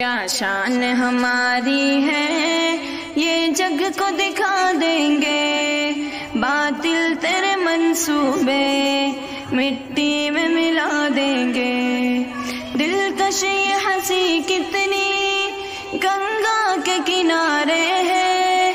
کیا شان ہماری ہے یہ جگ کو دکھا دیں گے، باطل تیرے منصوبے مٹی میں ملا دیں گے۔ دلکش یہ ہنسی کتنی گنگا کے کنارے ہے،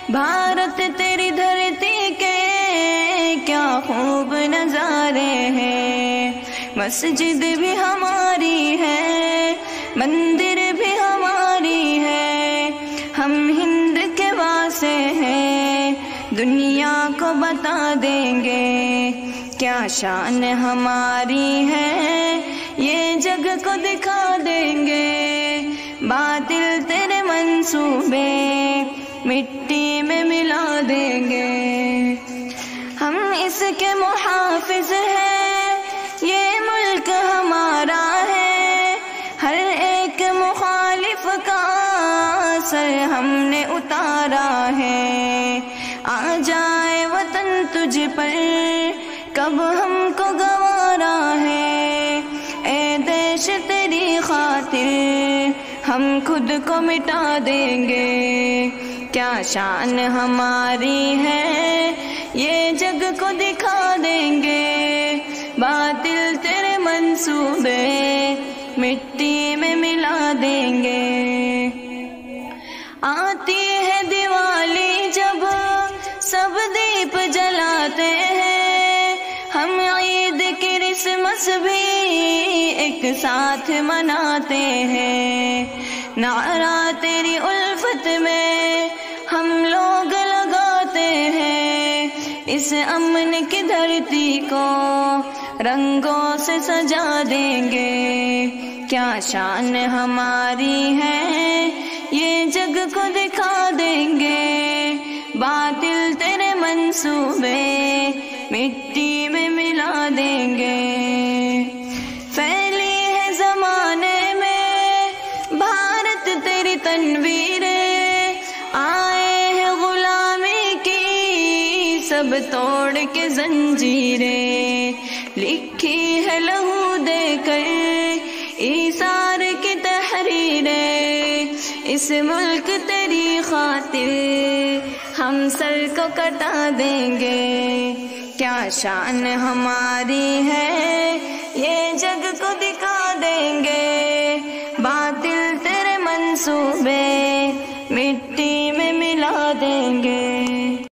بھارت تیری دھرتی کے کیا خوب نظارے ہیں۔ مسجد بھی ہماری ہے، مندر بھی ہماری ہے، ہم ہند کے واسے ہیں، دنیا کو بتا دیں گے۔ کیا شان ہماری ہے یہ جگ کو دکھا دیں گے، باطل تیرے منصوبے مٹی میں ملا دیں گے۔ ہم اس کے محافظ ہیں، یہ ملک ہمارا ہے، ہر ایک مخالف کا سر ہم نے اتارا ہے۔ آ جائے وطن تجھ پر کب ہم کو گوارا ہے، اے دیش تیری خاطر ہم خود کو مٹا دیں گے۔ کیا شان ہماری ہے یہ جگ کو دکھا دیں گے، باطل تیرے منصوبے مٹی میں ملا دیں گے۔ آتی ہے دیوالی جب سب دیپ جلاتے ہیں، ہم عید کرسمس بھی ایک ساتھ مناتے ہیں۔ نعرہ تیری الفت میں ہم لوگ لگاتے ہیں، اس امن کی دھرتی کو رنگوں سے سجا دیں گے۔ کیا شان ہماری ہے یہ جگ کو دکھا دیں گے، باطل تیرے منصوبے مٹی میں ملا دیں گے۔ پھیلی ہے زمانے میں بھارت تیری تنویر، آئے ہیں غلامی کی سب توڑ کے زنجیریں، لکھی ہے لہو دے کر ایثار کی تحریریں، اس ملک تیری خاطر ہم سر کو کٹا دیں گے۔ کیا شان ہماری ہے یہ جگ کو دکھا دیں گے، باطل تیرے منصوبے